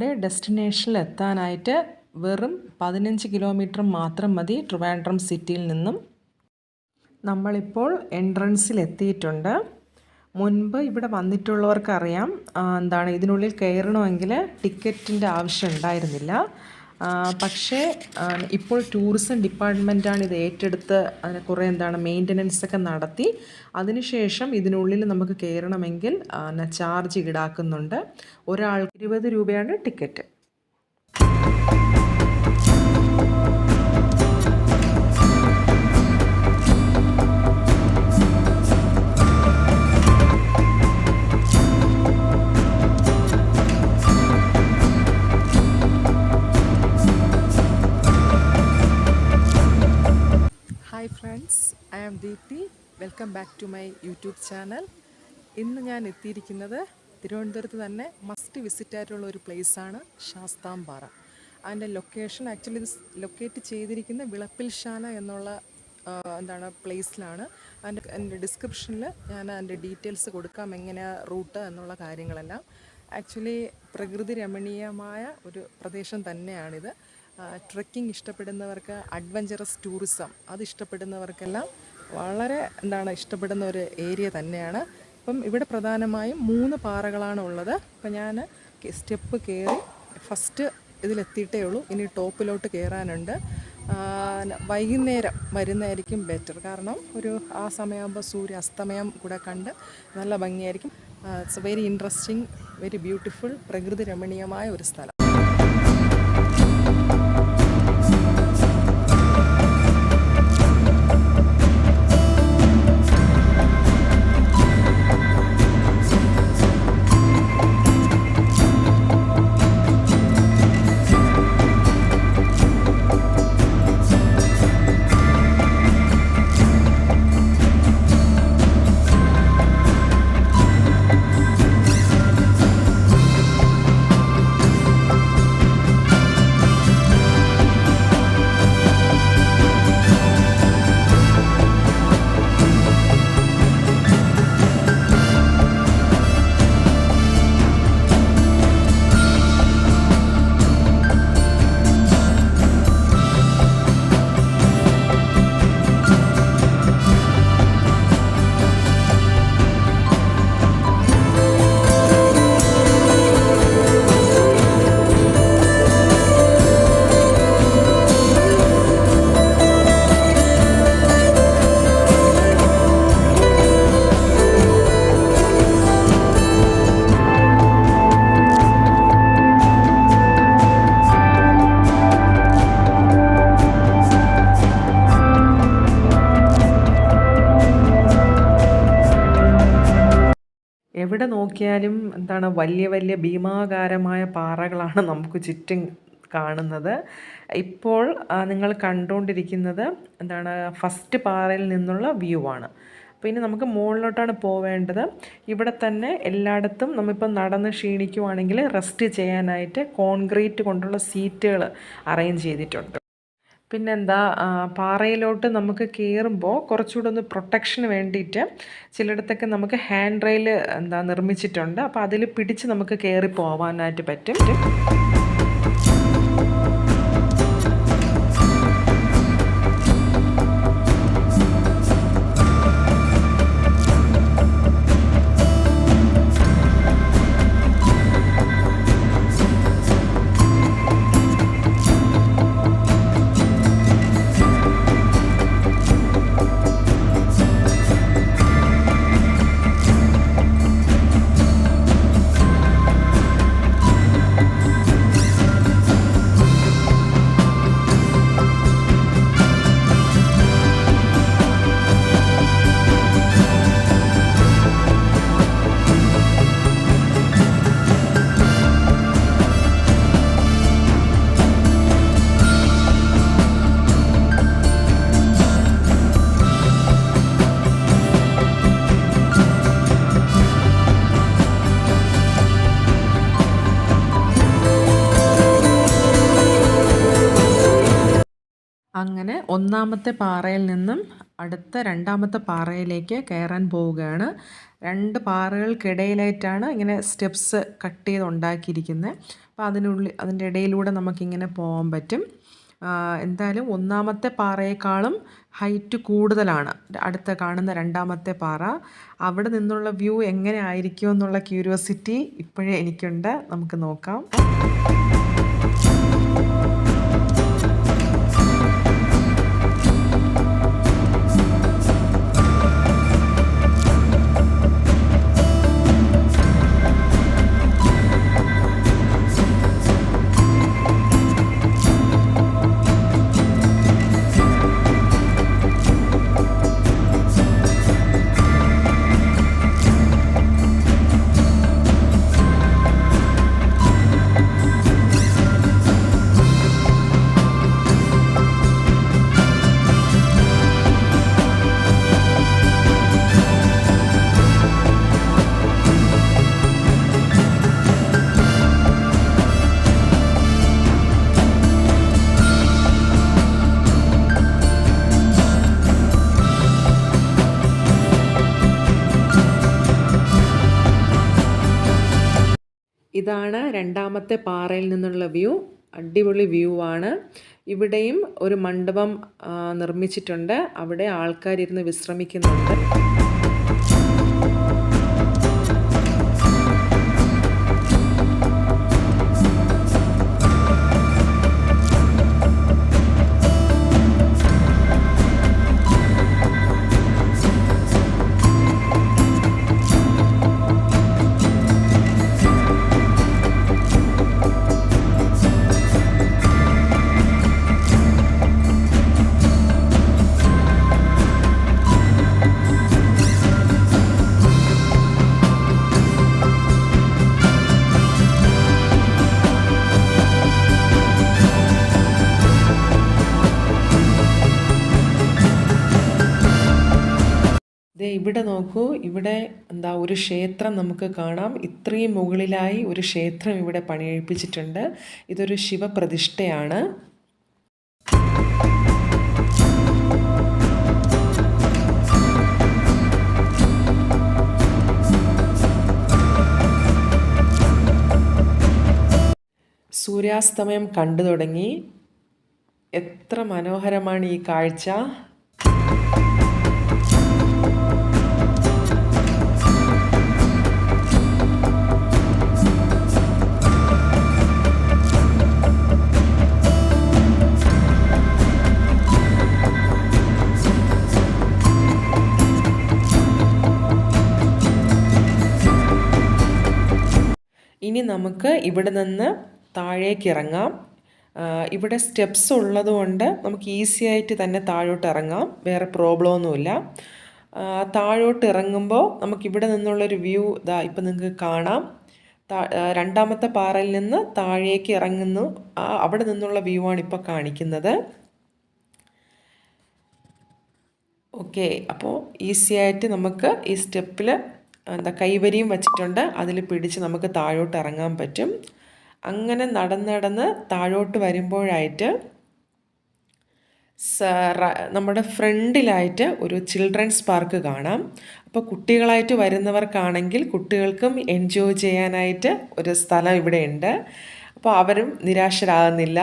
നമ്മുടെ ഡെസ്റ്റിനേഷനിൽ എത്താനായിട്ട് വെറും 15 കിലോമീറ്റർ മാത്രം മതി ട്രിവാൻഡ്രം സിറ്റിയിൽ നിന്നും. നമ്മളിപ്പോൾ എൻട്രൻസിൽ എത്തിയിട്ടുണ്ട്. മുൻപ് ഇവിടെ വന്നിട്ടുള്ളവർക്കറിയാം ഇതിനുള്ളിൽ കയറണമെങ്കിൽ ടിക്കറ്റിൻ്റെ ആവശ്യം ഉണ്ടായിരുന്നില്ല. പക്ഷേ ഇപ്പോൾ ടൂറിസം ഡിപ്പാർട്ട്മെൻറ്റാണ് ഇത് ഏറ്റെടുത്ത് അതിന് കുറേ മെയിൻ്റനൻസ് ഒക്കെ നടത്തി. അതിനുശേഷം ഇതിനുള്ളിൽ നമുക്ക് കയറണമെങ്കിൽ ചാർജ് ഈടാക്കുന്നുണ്ട്. ഒരാൾക്ക് 20 രൂപയാണ് ticket. Hi friends, I am Deepti. Welcome back to my YouTube channel. ഇന്ന് ഞാൻ എത്തിയിരിക്കുന്നത് തിരുവനന്തപുരത്ത് തന്നെ മസ്റ്റ് വിസിറ്റ് ആയിട്ടുള്ള ഒരു പ്ലേസാണ് ശാസ്താംപാറ. അതിൻ്റെ ലൊക്കേഷൻ ആക്ച്വലി ഇത് ലൊക്കേറ്റ് ചെയ്തിരിക്കുന്ന വിളപ്പിൽശാല എന്നുള്ള പ്ലേസിലാണ്. എൻ്റെ ഡിസ്ക്രിപ്ഷനിൽ ഞാൻ അതിൻ്റെ ഡീറ്റെയിൽസ് കൊടുക്കാം, എങ്ങനെയാണ് റൂട്ട് എന്നുള്ള കാര്യങ്ങളെല്ലാം. ആക്ച്വലി പ്രകൃതി രമണീയമായ ഒരു പ്രദേശം തന്നെയാണിത്. ട്രെക്കിംഗ് ഇഷ്ടപ്പെടുന്നവർക്ക്, അഡ്വഞ്ചറസ് ടൂറിസം അത് ഇഷ്ടപ്പെടുന്നവർക്കെല്ലാം വളരെ ഇഷ്ടപ്പെടുന്ന ഒരു ഏരിയ തന്നെയാണ്. ഇപ്പം ഇവിടെ പ്രധാനമായും 3 പാറകളാണ് ഉള്ളത്. അപ്പം ഞാൻ സ്റ്റെപ്പ് കയറി ഫസ്റ്റ് ഇതിലെത്തിയിട്ടേ ഉള്ളൂ. ഇനി ടോപ്പിലോട്ട് കയറാനുണ്ട്. വൈകുന്നേരം വരുന്നതായിരിക്കും ബെറ്റർ, കാരണം ആ സമയമാകുമ്പോൾ സൂര്യാസ്തമയം കൂടെ കണ്ട് നല്ല ഭംഗിയായിരിക്കും. It's very interesting, very beautiful, പ്രകൃതി രമണീയമായ ഒരു സ്ഥലം. എവിടെ നോക്കിയാലും വലിയ വലിയ ഭീമാകാരമായ പാറകളാണ് നമുക്ക് ചുറ്റും കാണുന്നത്. ഇപ്പോൾ നിങ്ങൾ കണ്ടുകൊണ്ടിരിക്കുന്നത് ഫസ്റ്റ് പാറയിൽ നിന്നുള്ള വ്യൂ ആണ്. പിന്നെ നമുക്ക് മുകളിലോട്ടാണ് പോവേണ്ടത്. ഇവിടെ തന്നെ എല്ലായിടത്തും നമ്മളിപ്പോൾ നടന്ന് ക്ഷീണിക്കുവാണെങ്കിൽ റെസ്റ്റ് ചെയ്യാനായിട്ട് കോൺക്രീറ്റ് കൊണ്ടുള്ള സീറ്റുകൾ അറേഞ്ച് ചെയ്തിട്ടുണ്ട്. പാറയിലോട്ട് നമുക്ക് കയറുമ്പോൾ കുറച്ചുകൂടെ ഒന്ന് പ്രൊട്ടക്ഷന് വേണ്ടിയിട്ട് ചിലയിടത്തൊക്കെ നമുക്ക് ഹാൻഡ് റെയിൽ നിർമ്മിച്ചിട്ടുണ്ട്. അപ്പോൾ അതിൽ പിടിച്ച് നമുക്ക് കയറി പോവാനായിട്ട് പറ്റും. അങ്ങനെ ഒന്നാമത്തെ പാറയിൽ നിന്നും അടുത്ത രണ്ടാമത്തെ പാറയിലേക്ക് കയറാൻ പോവുകയാണ്. 2 പാറകൾക്കിടയിലായിട്ടാണ് ഇങ്ങനെ സ്റ്റെപ്സ് കട്ട് ചെയ്ത് ഉണ്ടാക്കിയിരിക്കുന്നത്. അപ്പോൾ അതിൻ്റെ ഇടയിലൂടെ നമുക്കിങ്ങനെ പോകാൻ പറ്റും. എന്തായാലും ഒന്നാമത്തെ പാറയേക്കാളും ഹൈറ്റ് കൂടുതലാണ് അടുത്ത കാണുന്ന രണ്ടാമത്തെ പാറ. അവിടെ നിന്നുള്ള വ്യൂ എങ്ങനെ ആയിരിക്കും എന്നുള്ള ക്യൂരിയോസിറ്റി ഇപ്പോഴേ എനിക്കുണ്ട്. നമുക്ക് നോക്കാം. ഇതാണ് രണ്ടാമത്തെ പാറയിൽ നിന്നുള്ള വ്യൂ. അടിപൊളി വ്യൂ ആണ്. ഇവിടെയും ഒരു മണ്ഡപം നിർമ്മിച്ചിട്ടുണ്ട്. അവിടെ ആൾക്കാരിരുന്ന് വിശ്രമിക്കുന്നുണ്ട്. ഇവിടെ നോക്കൂ, ഇവിടെ ഒരു ക്ഷേത്രം നമുക്ക് കാണാം. ഇത്രയും മുകളിലായി ഒരു ക്ഷേത്രം ഇവിടെ പണികഴിപ്പിച്ചിട്ടുണ്ട്. ഇതൊരു ശിവപ്രതിഷ്ഠയാണ്. സൂര്യാസ്തമയം കണ്ടു തുടങ്ങി. എത്ര മനോഹരമാണ് ഈ കാഴ്ച. ഇനി നമുക്ക് ഇവിടെ നിന്ന് താഴേക്ക് ഇറങ്ങാം. ഇവിടെ സ്റ്റെപ്സ് ഉള്ളതുകൊണ്ട് നമുക്ക് ഈസി ആയിട്ട് തന്നെ താഴോട്ട് ഇറങ്ങാം. വേറെ പ്രോബ്ലമൊന്നുമില്ല. താഴോട്ട് ഇറങ്ങുമ്പോൾ നമുക്കിവിടെ നിന്നുള്ളൊരു വ്യൂ ഇപ്പം നിങ്ങൾക്ക് കാണാം. രണ്ടാമത്തെ പാറയിൽ നിന്ന് താഴേക്ക് ഇറങ്ങുന്നു. അവിടെ നിന്നുള്ള വ്യൂ ആണ് ഇപ്പോൾ കാണിക്കുന്നത്. ഓക്കെ, അപ്പോൾ ഈസി ആയിട്ട് നമുക്ക് ഈ സ്റ്റെപ്പിൽ കൈവരിയും വച്ചിട്ടുണ്ട്. അതിൽ പിടിച്ച് നമുക്ക് താഴോട്ട് ഇറങ്ങാൻ പറ്റും. അങ്ങനെ നടന്ന് താഴോട്ട് വരുമ്പോഴായിട്ട് നമ്മുടെ ഫ്രണ്ടിലായിട്ട് ഒരു ചിൽഡ്രൻസ് പാർക്ക് കാണാം. അപ്പോൾ കുട്ടികളായിട്ട് വരുന്നവർക്കാണെങ്കിൽ കുട്ടികൾക്കും എൻജോയ് ചെയ്യാനായിട്ട് ഒരു സ്ഥലം ഇവിടെ ഉണ്ട്. അപ്പോൾ അവരും നിരാശരാകുന്നില്ല.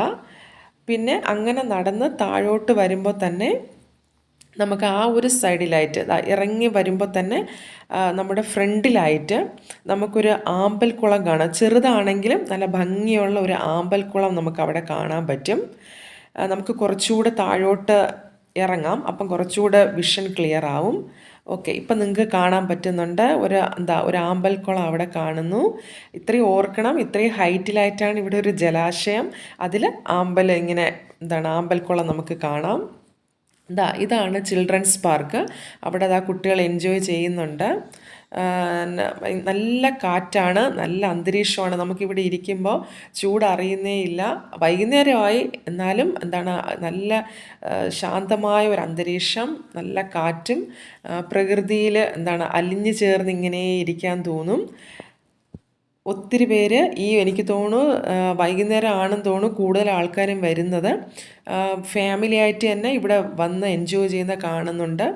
പിന്നെ അങ്ങനെ നടന്ന് താഴോട്ട് വരുമ്പോൾ തന്നെ നമുക്ക് ആ ഒരു സൈഡിലായിട്ട് ഇറങ്ങി വരുമ്പോൾ തന്നെ നമ്മുടെ ഫ്രണ്ടിലായിട്ട് നമുക്കൊരു ആമ്പൽക്കുളം കാണാം. ചെറുതാണെങ്കിലും നല്ല ഭംഗിയുള്ള ഒരു ആമ്പൽക്കുളം നമുക്ക് അവിടെ കാണാൻ പറ്റും. നമുക്ക് കുറച്ചുകൂടെ താഴോട്ട് ഇറങ്ങാം. അപ്പം കുറച്ചുകൂടെ വിഷൻ ക്ലിയർ ആവും. ഓക്കെ, ഇപ്പം നിങ്ങൾക്ക് കാണാൻ പറ്റുന്നുണ്ട് ഒരു ആമ്പൽക്കുളം അവിടെ കാണുന്നു. ഇത്രയും ഓർക്കണം, ഇത്രയും ഹൈറ്റിലായിട്ടാണ് ഇവിടെ ഒരു ജലാശയം. അതിൽ ആമ്പൽക്കുളം നമുക്ക് കാണാം. ഇതാണ് ചിൽഡ്രൻസ് പാർക്ക്. അവിടെ കുട്ടികൾ എൻജോയ് ചെയ്യുന്നുണ്ട്. നല്ല കാറ്റാണ്, നല്ല അന്തരീക്ഷമാണ്. നമുക്കിവിടെ ഇരിക്കുമ്പോൾ ചൂടറിയുന്നേ ഇല്ല. വൈകുന്നേരമായി എന്നാലും നല്ല ശാന്തമായ ഒരു അന്തരീക്ഷം, നല്ല കാറ്റും, പ്രകൃതിയിൽ അലിഞ്ഞു ചേർന്ന് ഇങ്ങനെ ഇരിക്കാൻ തോന്നും. ഒത്തിരി പേര് എനിക്ക് തോന്നുന്നു വൈകുന്നേരം ആണെന്ന് തോന്നുന്നു കൂടുതൽ ആൾക്കാരും വരുന്നത്. ഫാമിലി ആയിട്ട് തന്നെ ഇവിടെ വന്ന് എൻജോയ് ചെയ്യുന്ന കാണുന്നുണ്ട്.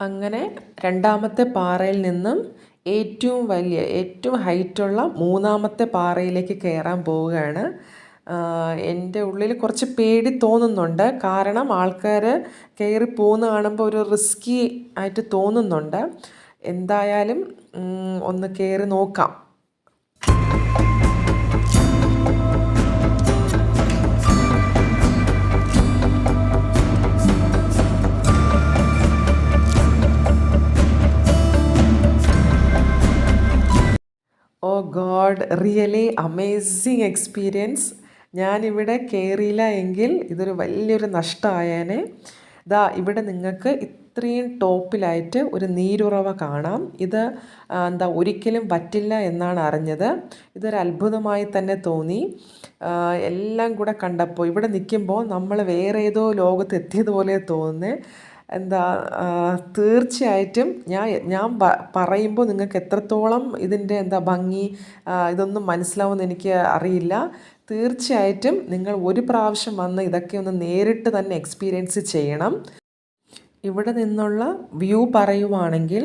അങ്ങനെ രണ്ടാമത്തെ പാറയിൽ നിന്നും ഏറ്റവും ഹൈറ്റുള്ള മൂന്നാമത്തെ പാറയിലേക്ക് കയറാൻ പോവുകയാണ്. എൻ്റെ ഉള്ളിൽ കുറച്ച് പേടി തോന്നുന്നുണ്ട്. കാരണം ആൾക്കാർ കയറി പോകുന്ന കാണുമ്പോൾ ഒരു റിസ്കി ആയിട്ട് തോന്നുന്നുണ്ട്. എന്തായാലും ഒന്ന് കയറി നോക്കാം. ഓ ഗോഡ്, റിയലി അമേസിങ് എക്സ്പീരിയൻസ്. ഞാനിവിടെ കയറിയില്ല എങ്കിൽ ഇതൊരു വലിയൊരു നഷ്ടമായേനെ. ഇവിടെ നിങ്ങൾക്ക് ഇത്രയും ടോപ്പിലായിട്ട് ഒരു നീരുറവ കാണാം. ഇത് ഒരിക്കലും പറ്റില്ല എന്നാണ് അറിഞ്ഞത്. ഇതൊരു അത്ഭുതമായി തന്നെ തോന്നി. എല്ലാം കൂടെ കണ്ടപ്പോൾ ഇവിടെ നിൽക്കുമ്പോൾ നമ്മൾ വേറെ ഏതോ ലോകത്ത് എത്തിയതുപോലെ തോന്നുന്നേ. തീർച്ചയായിട്ടും ഞാൻ പറയുമ്പോൾ നിങ്ങൾക്ക് എത്രത്തോളം ഇതിൻ്റെ ഭംഗി ഇതൊന്നും മനസ്സിലാവുമെന്ന് എനിക്ക് അറിയില്ല. തീർച്ചയായിട്ടും നിങ്ങൾ ഒരു പ്രാവശ്യം വന്ന് ഇതൊക്കെ ഒന്ന് നേരിട്ട് തന്നെ എക്സ്പീരിയൻസ് ചെയ്യണം. ഇവിടെ നിന്നുള്ള വ്യൂ പറയുവാണെങ്കിൽ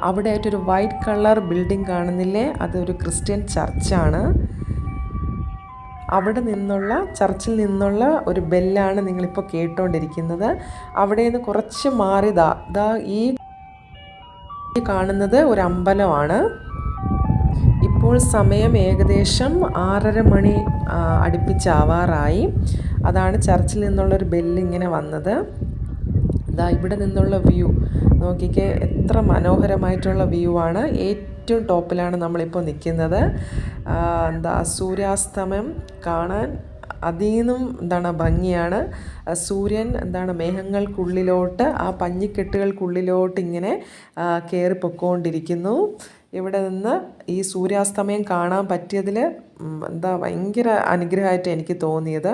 അവിടെ ആയിട്ടൊരു വൈറ്റ് കളർ ബിൽഡിംഗ് കാണുന്നില്ലേ, അതൊരു ക്രിസ്ത്യൻ ചർച്ചാണ്. ചർച്ചിൽ നിന്നുള്ള ഒരു ബെല്ലാണ് നിങ്ങളിപ്പോൾ കേട്ടുകൊണ്ടിരിക്കുന്നത്. അവിടെ നിന്ന് കുറച്ച് മാറി ഈ കാണുന്നത് ഒരു അമ്പലമാണ്. ഇപ്പോൾ സമയം ഏകദേശം 6:30 മണി അടുപ്പിച്ചാവാറായി. അതാണ് ചർച്ചിൽ നിന്നുള്ളൊരു ബെല്ല് ഇങ്ങനെ വന്നത്. ഇവിടെ നിന്നുള്ള വ്യൂ നോക്കിക്കേ, എത്ര മനോഹരമായിട്ടുള്ള വ്യൂ ആണ്. ഏറ്റവും ടോപ്പിലാണ് നമ്മളിപ്പോൾ നിൽക്കുന്നത്. സൂര്യാസ്തമയം കാണാൻ അതീന്നും ഭംഗിയാണ്. സൂര്യൻ മേഘങ്ങൾക്കുള്ളിലോട്ട്, ആ പഞ്ഞിക്കെട്ടുകൾക്കുള്ളിലോട്ട് ഇങ്ങനെ കയറി പൊയ്ക്കൊണ്ടിരിക്കുന്നു. ഇവിടെ നിന്ന് ഈ സൂര്യാസ്തമയം കാണാൻ പറ്റിയതിൽ ഭയങ്കര അനുഗ്രഹമായിട്ട് എനിക്ക് തോന്നിയത്.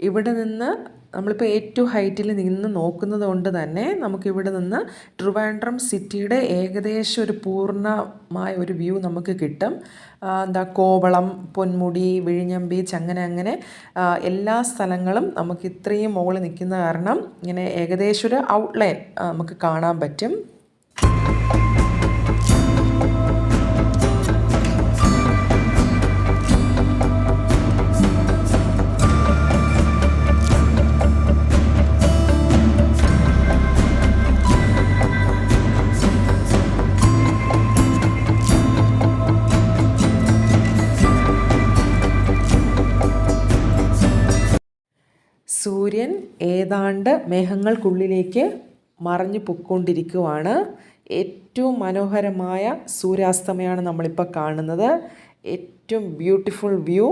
ഇവിടെ നിന്ന് നമ്മളിപ്പോൾ ഏറ്റവും ഹൈറ്റിൽ നിന്ന് നോക്കുന്നത് കൊണ്ട് തന്നെ നമുക്കിവിടെ നിന്ന് ട്രിവാൻഡ്രം സിറ്റിയുടെ ഏകദേശം ഒരു പൂർണ്ണമായ ഒരു വ്യൂ നമുക്ക് കിട്ടും. കോവളം, പൊന്മുടി, വിഴിഞ്ഞം ബീച്ച്, അങ്ങനെ എല്ലാ സ്ഥലങ്ങളും നമുക്ക് ഇത്രയും മുകളിൽ നിൽക്കുന്ന കാരണം ഇങ്ങനെ ഏകദേശം ഒരു ഔട്ട്ലൈൻ നമുക്ക് കാണാൻ പറ്റും. സൂര്യൻ ഏതാണ്ട് മേഘങ്ങൾക്കുള്ളിലേക്ക് മറഞ്ഞു പൊയ്ക്കൊണ്ടിരിക്കുകയാണ്. ഏറ്റവും മനോഹരമായ സൂര്യാസ്തമയമാണ് നമ്മളിപ്പോൾ കാണുന്നത്. ഏറ്റവും ബ്യൂട്ടിഫുൾ വ്യൂ.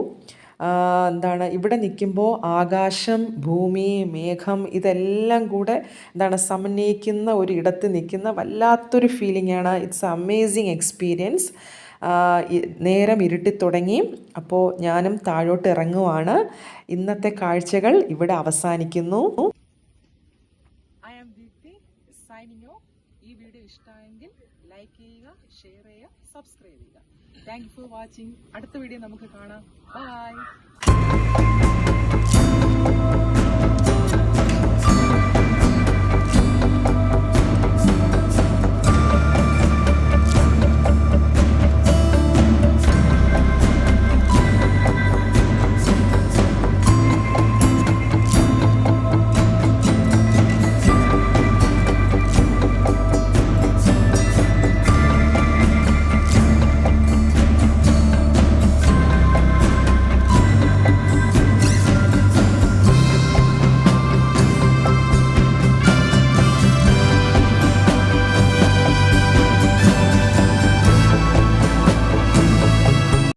ഇവിടെ നിൽക്കുമ്പോൾ ആകാശം, ഭൂമി, മേഘം ഇതെല്ലാം കൂടെ സമന്വയിക്കുന്ന ഒരു ഇടത്ത് നിൽക്കുന്ന വല്ലാത്തൊരു ഫീലിംഗാണ്. It's amazing experience. നേരം ഇരുട്ടിത്തുടങ്ങി. അപ്പോൾ ഞാനും താഴോട്ട് ഇറങ്ങുവാണ്. ഇന്നത്തെ കാഴ്ചകൾ ഇവിടെ അവസാനിക്കുന്നു. I am Deepti signing off. ഈ വീഡിയോ ഇഷ്ടമായെങ്കിൽ ലൈക്ക് ചെയ്യുക, ഷെയർ ചെയ്യുക, സബ്സ്ക്രൈബ് ചെയ്യുക. Thank you for watching. അടുത്ത വീഡിയോ നമുക്ക് കാണാം. ബൈ.